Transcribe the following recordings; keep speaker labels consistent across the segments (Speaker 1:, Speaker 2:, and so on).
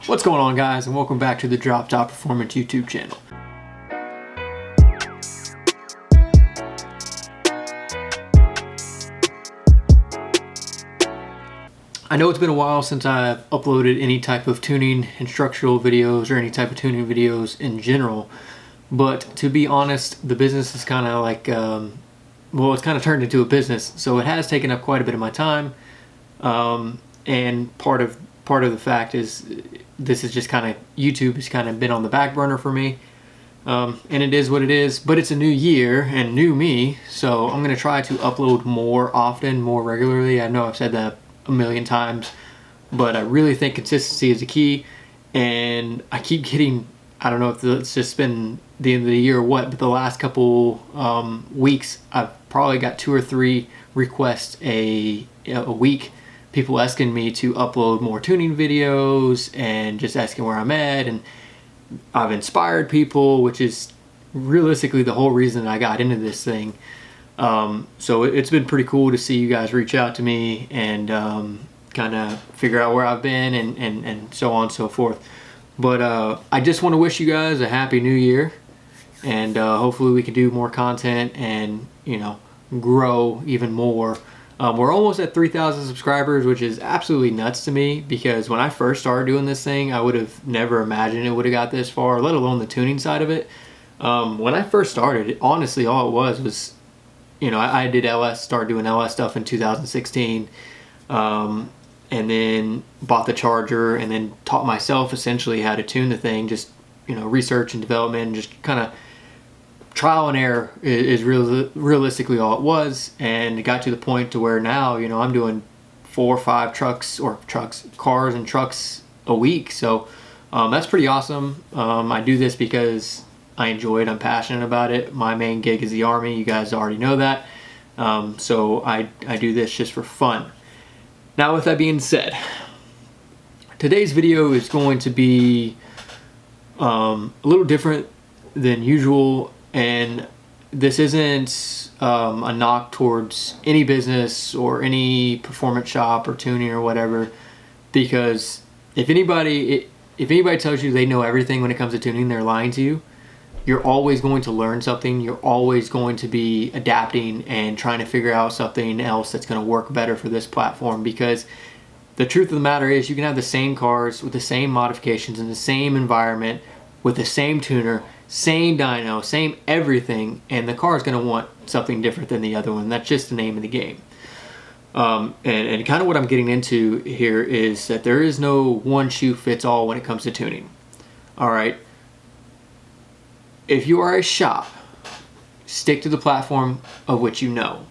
Speaker 1: What's going on, guys, and welcome back to the Drop Top Performance YouTube channel. I know it's been a while since I've uploaded any type of tuning instructional videos or any type of tuning videos in general, but to be honest, the business is kind of like, it's kind of turned into a business, so it has taken up quite a bit of my time, and part of the fact is this is just kind of, YouTube has kind of been on the back burner for me, and it is what it is, but it's a new year and new me, so I'm going to try to upload more often, more regularly. I know I've said that a million times, but I really think consistency is the key, and I keep getting, I don't know if it's just been the end of the year or what, but the last couple weeks I've probably got 2 or 3 requests a week, people asking me to upload more tuning videos and just asking where I'm at, and I've inspired people, which is realistically the whole reason I got into this thing. So it's been pretty cool to see you guys reach out to me and kind of figure out where I've been and so on and so forth. But I just want to wish you guys a happy new year, and hopefully we can do more content and, you know, grow even more. We're almost at 3,000 subscribers, which is absolutely nuts to me, because when I first started doing this thing, I would have never imagined it would have got this far, let alone the tuning side of it. When I first started, honestly, all it was, you know, I did started doing LS stuff in 2016, and then bought the charger and then taught myself essentially how to tune the thing, just, you know, research and development, and just kind of trial and error is realistically all it was. And it got to the point to where now, you know, I'm doing 4 or 5 cars and trucks a week. So that's pretty awesome. I do this because I enjoy it. I'm passionate about it. My main gig is the Army. You guys already know that. So I do this just for fun. Now, with that being said, today's video is going to be a little different than usual. And this isn't a knock towards any business or any performance shop or tuning or whatever, because if anybody tells you they know everything when it comes to tuning, they're lying to you. You're always going to learn something. You're always going to be adapting and trying to figure out something else that's going to work better for this platform, because the truth of the matter is you can have the same cars with the same modifications in the same environment with the same tuner, same dyno, same everything, and the car is going to want something different than the other one. That's just the name of the game. And kind of what I'm getting into here is that there is no one shoe fits all when it comes to tuning. All right. If you are a shop, stick to the platform of which you know.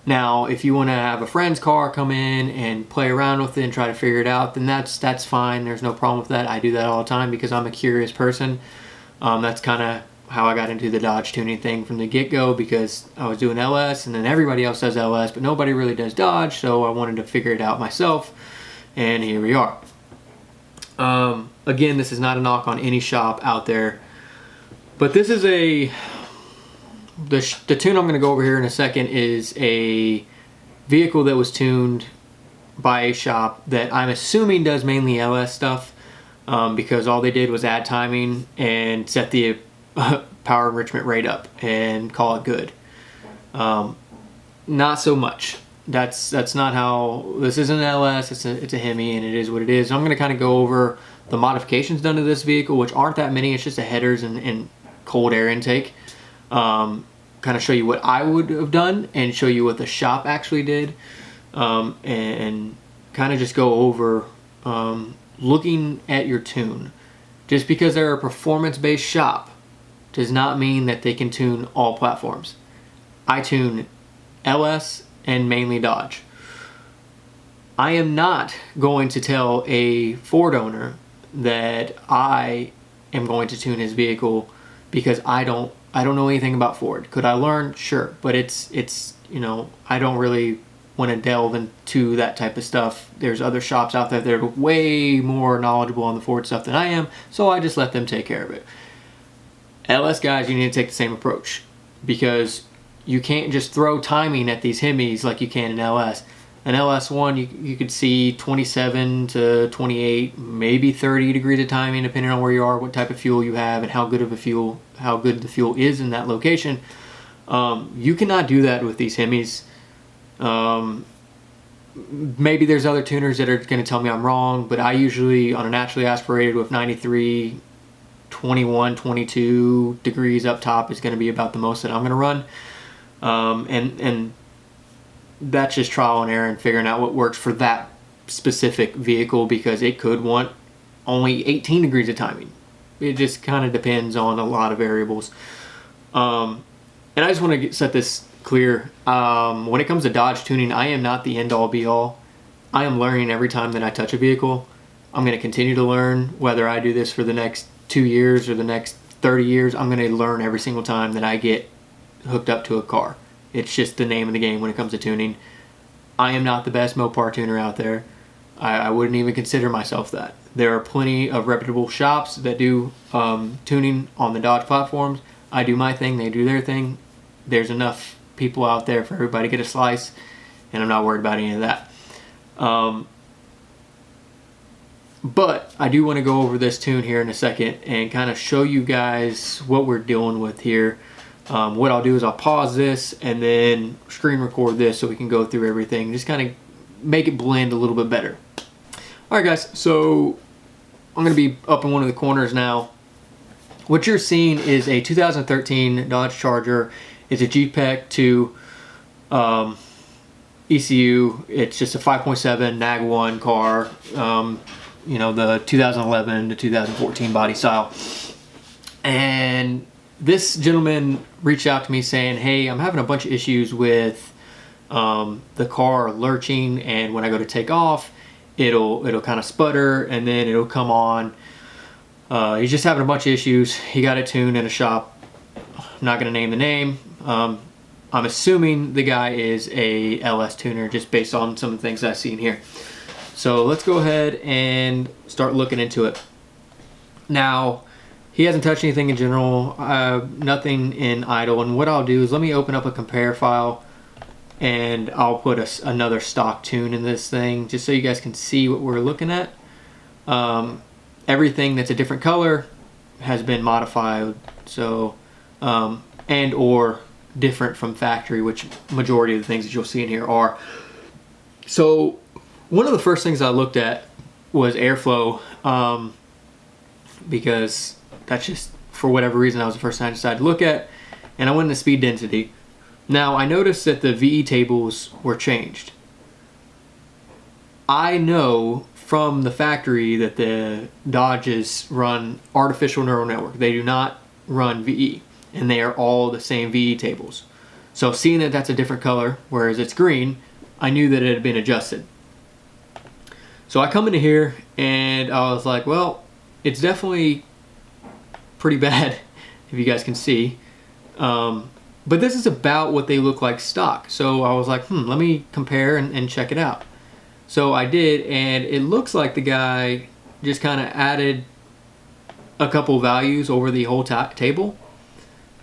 Speaker 1: Now, if you want to have a friend's car come in and play around with it and try to figure it out, then that's fine. There's no problem with that. I do that all the time because I'm a curious person. That's kind of how I got into the Dodge tuning thing from the get-go, because I was doing LS and then everybody else does LS, but nobody really does Dodge, so I wanted to figure it out myself, and here we are. Again, this is not a knock on any shop out there, but this is the tune I'm going to go over here in a second is a vehicle that was tuned by a shop that I'm assuming does mainly LS stuff, because all they did was add timing and set the power enrichment rate up and call it good. Not so much. That's not how, this isn't an LS, it's a Hemi, and it is what it is. I'm going to kind of go over the modifications done to this vehicle, which aren't that many. It's just a headers and cold air intake. Kind of show you what I would have done and show you what the shop actually did, and kind of just go over looking at your tune. Just because they're a performance-based shop does not mean that they can tune all platforms. I tune LS and mainly Dodge. I am not going to tell a Ford owner that I am going to tune his vehicle, because I don't know anything about Ford. Could I learn? Sure, but it's you know, I don't really want to delve into that type of stuff. There's other shops out there that are way more knowledgeable on the Ford stuff than I am, so I just let them take care of it. LS guys, you need to take the same approach, because you can't just throw timing at these Hemis like you can in LS. An LS1, you could see 27 to 28, maybe 30 degrees of timing, depending on where you are, what type of fuel you have, and how good the fuel is in that location. You cannot do that with these Hemis. Maybe there's other tuners that are going to tell me I'm wrong, but I usually, on a naturally aspirated with 93, 21, 22 degrees up top is going to be about the most that I'm going to run. And that's just trial and error and figuring out what works for that specific vehicle, because it could want only 18 degrees of timing. It just kind of depends on a lot of variables. And I just want to set this clear. When it comes to Dodge tuning, I am not the end-all be-all. I am learning every time that I touch a vehicle. I'm going to continue to learn, whether I do this for the next 2 years or the next 30 years. I'm going to learn every single time that I get hooked up to a car. It's just the name of the game when it comes to tuning. I am not the best Mopar tuner out there. I wouldn't even consider myself that. There are plenty of reputable shops that do tuning on the Dodge platforms. I do my thing, they do their thing. There's enough people out there for everybody to get a slice, and I'm not worried about any of that. But I do want to go over this tune here in a second and kind of show you guys what we're dealing with here. What I'll do is I'll pause this and then screen record this so we can go through everything. Just kind of make it blend a little bit better. Alright guys, so I'm going to be up in one of the corners now. What you're seeing is a 2013 Dodge Charger. It's a GPEC to ECU. It's just a 5.7 NAG1 car. You know, the 2011 to 2014 body style. And this gentleman reached out to me saying, hey, I'm having a bunch of issues with the car lurching, and when I go to take off, it'll kind of sputter and then it'll come on. He's just having a bunch of issues. He got it tuned in a shop. I'm not going to name the name. I'm assuming the guy is a LS tuner just based on some of the things I've seen here. So let's go ahead and start looking into it. Now, he hasn't touched anything in general, nothing in idle. And what I'll do is let me open up a compare file and I'll put another stock tune in this thing just so you guys can see what we're looking at. Everything that's a different color has been modified, so and or different from factory, which majority of the things that you'll see in here are. So one of the first things I looked at was airflow, because that's just, for whatever reason, that was the first thing I decided to look at, and I went into speed density. Now I noticed that the VE tables were changed. I know from the factory that the Dodges run artificial neural network. They do not run VE, and they are all the same VE tables. So seeing that that's a different color, whereas it's green, I knew that it had been adjusted. So I come into here and I was like, well, it's definitely pretty bad, if you guys can see. But this is about what they look like stock. So I was like, let me compare and check it out. So I did, and it looks like the guy just kind of added a couple values over the whole table.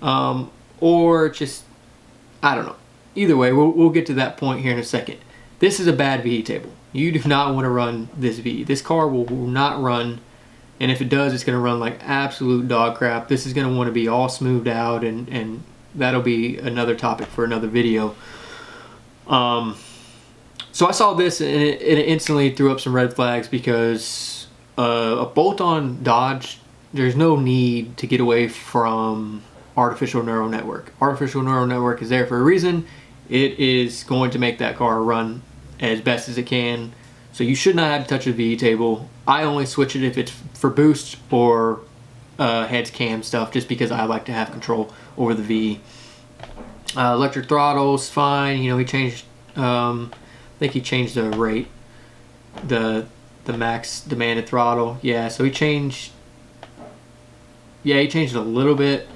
Speaker 1: Or just, I don't know. Either way, we'll get to that point here in a second. This is a bad VE table. You do not want to run this VE. This car will not run, and if it does, it's going to run like absolute dog crap. This is going to want to be all smoothed out, and that'll be another topic for another video. So I saw this, and it instantly threw up some red flags, because a bolt-on Dodge, there's no need to get away from artificial neural network. Artificial neural network is there for a reason. It is going to make that car run as best as it can. So you should not have to touch the VE table. I only switch it if it's for boost or heads cam stuff, just because I like to have control over the VE. Electric throttle's fine. You know, he changed, I think he changed the rate, the max demanded throttle. Yeah, so he changed it a little bit.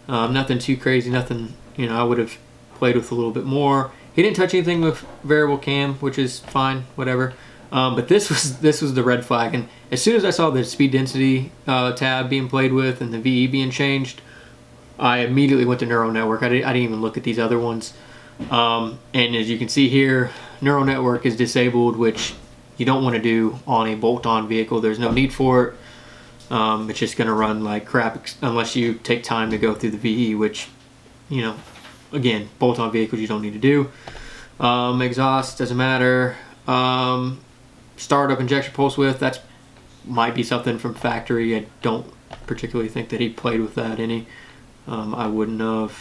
Speaker 1: Nothing too crazy, nothing, you know, I would have played with a little bit more. He didn't touch anything with variable cam, which is fine, whatever. But this was the red flag, and as soon as I saw the speed density tab being played with and the VE being changed, I immediately went to neural network. I didn't even look at these other ones. And as you can see here, neural network is disabled, which you don't want to do on a bolt-on vehicle. There's no need for it. It's just going to run like crap unless you take time to go through the VE, which, you know, again, bolt-on vehicles you don't need to do. Exhaust doesn't matter. Startup injection pulse width, that's might be something from factory. I don't particularly think that he played with that any. I wouldn't have.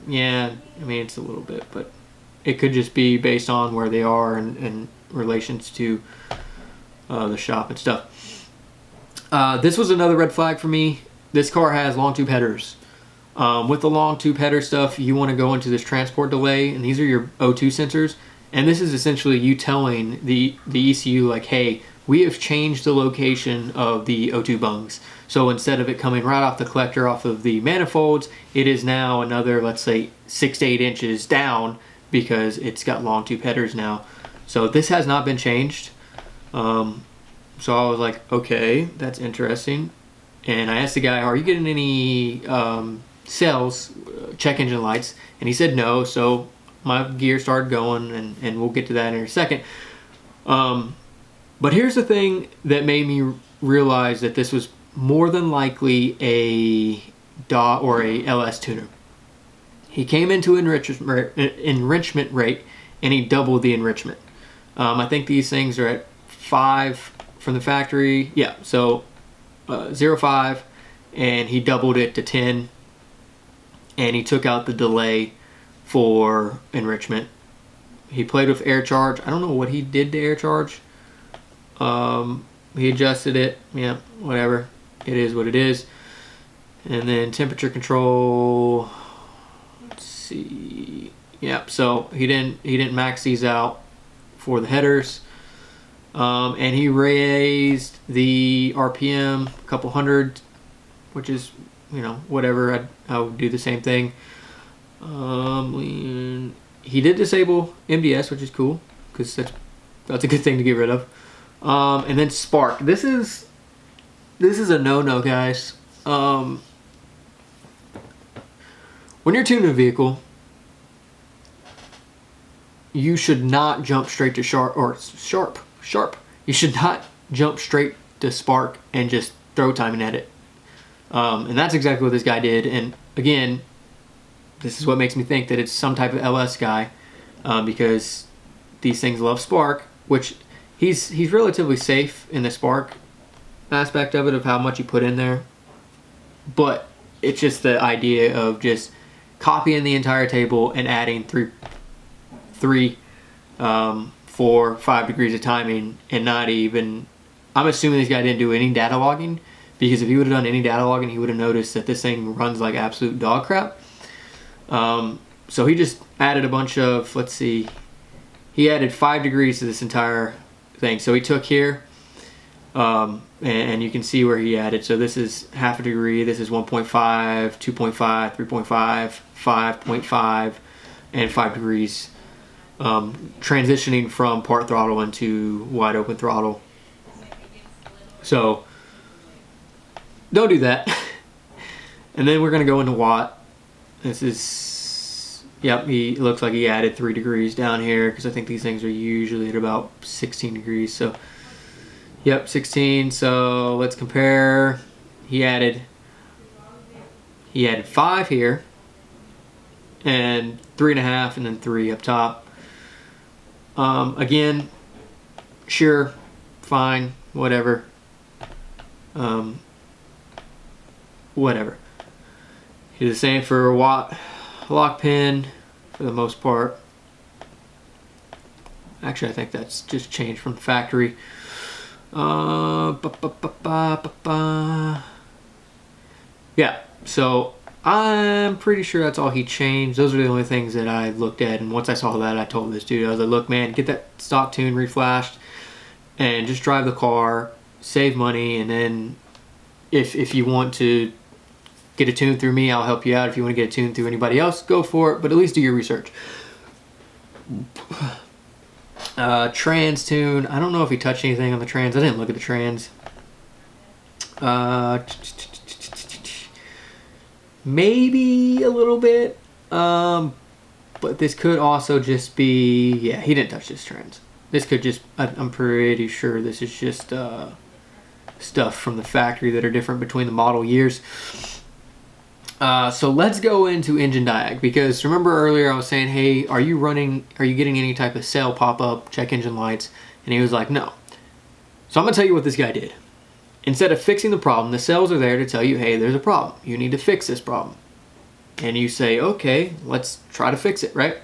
Speaker 1: Yeah, I mean, it's a little bit, but it could just be based on where they are and relations to the shop and stuff. This was another red flag for me. This car has long tube headers. With the long tube header stuff, you want to go into this transport delay, and these are your O2 sensors. And this is essentially you telling the ECU, like, hey, we have changed the location of the O2 bungs. So instead of it coming right off the collector off of the manifolds, it is now another, let's say, 6 to 8 inches down because it's got long tube headers now. So this has not been changed. So I was like, okay, that's interesting. And I asked the guy, are you getting any cells, check engine lights? And he said no. So my gear started going, and we'll get to that in a second. But here's the thing that made me realize that this was more than likely a DA or a LS tuner. He came into enrichment rate, and he doubled the enrichment. I think these things are at 5 from the factory. Yeah, so 0.5, and he doubled it to 10, and he took out the delay for enrichment. He played with air charge. I don't know what he did to air charge. He adjusted it. Yeah, whatever. It is what it is. And then temperature control. Let's see. Yep. So he didn't max these out for the headers. And he raised the RPM a couple hundred, which is, you know, whatever. I would do the same thing. He did disable MDS, which is cool because that's a good thing to get rid of. And then spark. This is a no-no, guys. When you're tuning a vehicle, you should not jump straight to sharp. You should not jump straight to spark and just throw timing at it. And that's exactly what this guy did. And again, this is what makes me think that it's some type of LS guy, because these things love spark, which he's relatively safe in the spark aspect of it, of how much you put in there. But it's just the idea of just copying the entire table and adding 3, 4, 5 degrees of timing, and not even. I'm assuming this guy didn't do any data logging, because if he would have done any data logging, he would have noticed that this thing runs like absolute dog crap. So he just added a bunch of, let's see, he added 5 degrees to this entire thing. So he took here, and you can see where he added. So this is half a degree, this is 1.5, 2.5, 3.5, 5.5, and 5 degrees, transitioning from part throttle into wide open throttle. So don't do that. And then we're going to go into watt. This is, yep, he looks like he added 3 degrees down here, because I think these things are usually at about 16 degrees. So, yep, 16. So let's compare. He added 5 here, and 3.5, and then 3 up top. Again, sure, fine, whatever. Whatever. He did the same for watt lock pin for the most part. Actually, I think that's just changed from factory. Yeah, so I'm pretty sure that's all he changed. Those are the only things that I looked at, and once I saw that, I told this dude, I was like, look, man, get that stock tune reflashed and just drive the car, save money, and then if you want to get a tune through me, I'll help you out. If you want to get a tune through anybody else, go for it, but at least do your research. Trans tune, I don't know if he touched anything on the trans. I didn't look at the trans. Maybe a little bit. But this could also just be, yeah, he didn't touch this trans. This could just, I'm pretty sure this is just stuff from the factory that are different between the model years. So let's go into engine diag, because remember earlier I was saying, hey, are you getting any type of cell pop-up, check engine lights? And he was like, no. So I'm gonna tell you what this guy did. Instead of fixing the problem, the cells are there to tell you, hey, there's a problem. You need to fix this problem. And you say, okay, let's try to fix it, right?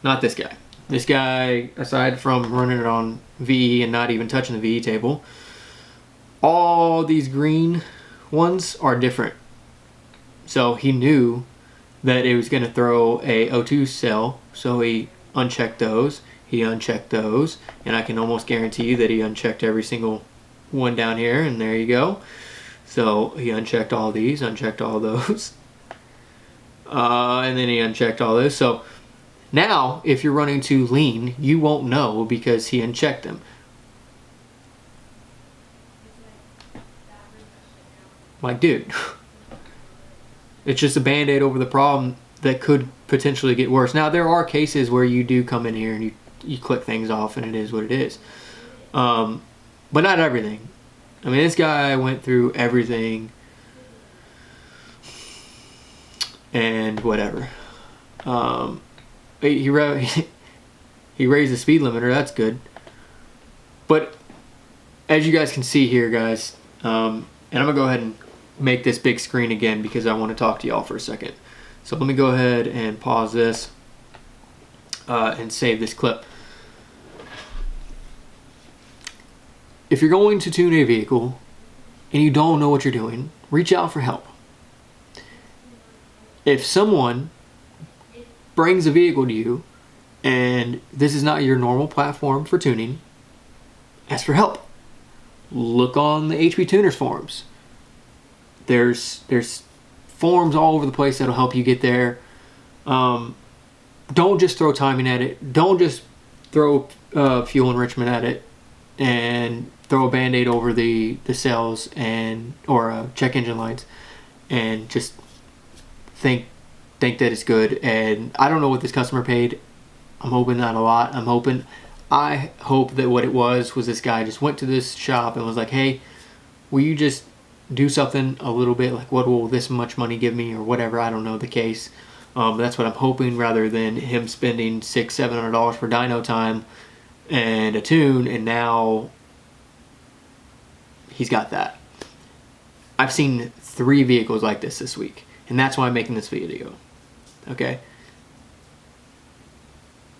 Speaker 1: Not this guy. This guy, aside from running it on VE and not even touching the VE table, all these green ones are different. So he knew that it was going to throw a O2 cell, so he unchecked those, he unchecked those, and I can almost guarantee you that he unchecked every single one down here, and there you go. So he unchecked all these, unchecked all those, and then he unchecked all those. So now, if you're running too lean, you won't know because he unchecked them. Like, dude, it's just a band-aid over the problem that could potentially get worse. Now, there are cases where you do come in here and you click things off and it is what it is. But not everything. I mean, this guy went through everything and whatever. He raised the speed limiter, that's good. But as you guys can see here, guys, and I'm going to go ahead and make this big screen again because I want to talk to y'all for a second. So let me go ahead and pause this and save this clip. If you're going to tune a vehicle and you don't know what you're doing, reach out for help. If someone brings a vehicle to you and this is not your normal platform for tuning, ask for help. Look on the HP Tuners forums. There's forums all over the place that'll help you get there. Don't just throw timing at it. Don't just throw fuel enrichment at it and throw a band-aid over the cells or check engine lights and just think that it's good. And I don't know what this customer paid. I'm hoping not a lot. I hope that what it was this guy just went to this shop and was like, hey, will you just do something a little bit, like what will this much money give me or whatever. I don't know the case. That's what I'm hoping, rather than him spending $600-700 for dyno time and a tune, and now he's got that. I've seen 3 vehicles like this week, and that's why I'm making this video. Okay,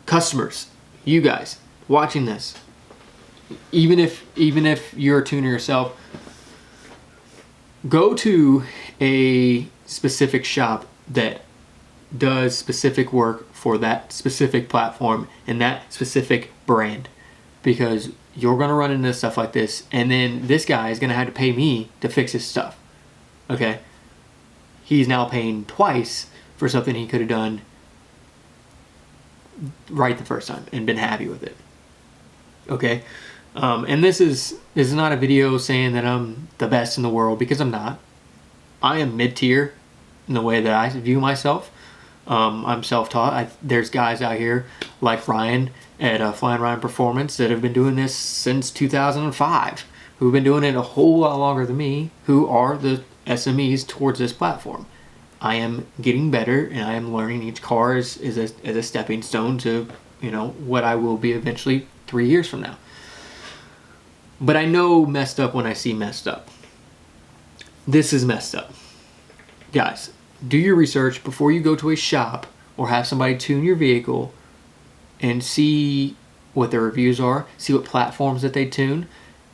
Speaker 1: customers, you guys watching this, even if you're a tuner yourself, go to a specific shop that does specific work for that specific platform and that specific brand, because you're going to run into stuff like this, and then this guy is going to have to pay me to fix his stuff. Okay, he's now paying twice for something he could have done right the first time and been happy with it. Okay, and this is not a video saying that I'm the best in the world, because I'm not. I am mid-tier in the way that I view myself. I'm self-taught. There's guys out here like Ryan at Flying Ryan Performance that have been doing this since 2005, who've been doing it a whole lot longer than me, who are the SMEs towards this platform. I am getting better, and I am learning. Each car is a stepping stone to, what I will be eventually 3 years from now. But I know messed up when I see messed up. This is messed up. Guys, do your research before you go to a shop or have somebody tune your vehicle, and see what their reviews are, see what platforms that they tune,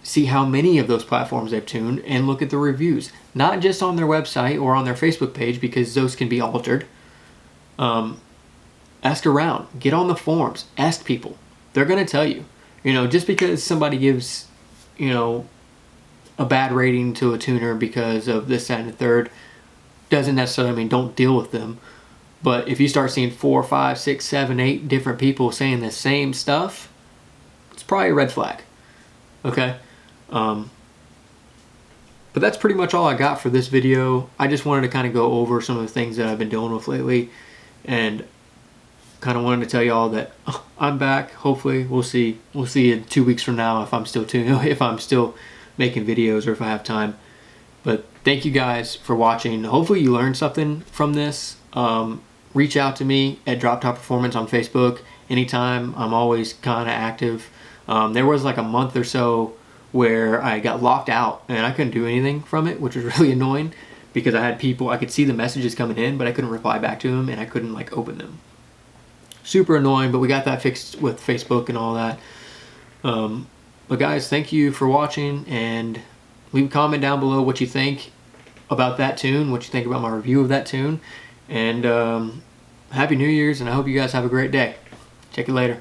Speaker 1: see how many of those platforms they've tuned, and look at the reviews. Not just on their website or on their Facebook page, because those can be altered. Ask around. Get on the forums. Ask people. They're going to tell you. Just because somebody gives, a bad rating to a tuner because of this, that, and the third, doesn't necessarily mean don't deal with them. But if you start seeing 4, 5, 6, 7, 8 different people saying the same stuff, it's probably a red flag. Okay? But that's pretty much all I got for this video. I just wanted to kind of go over some of the things that I've been dealing with lately. And kind of wanted to tell y'all that I'm back. Hopefully, we'll see in 2 weeks from now if I'm still making videos or if I have time. But thank you guys for watching. Hopefully you learned something from this. Reach out to me at Drop Top Performance on Facebook anytime. I'm always kind of active. There was like a month or so where I got locked out and I couldn't do anything from it, which was really annoying because I had people, I could see the messages coming in, but I couldn't reply back to them and I couldn't like open them. Super annoying, but we got that fixed with Facebook and all that. But guys, thank you for watching, and leave a comment down below what you think about that tune, what you think about my review of that tune, and Happy New Year's, and I hope you guys have a great day. Check you later.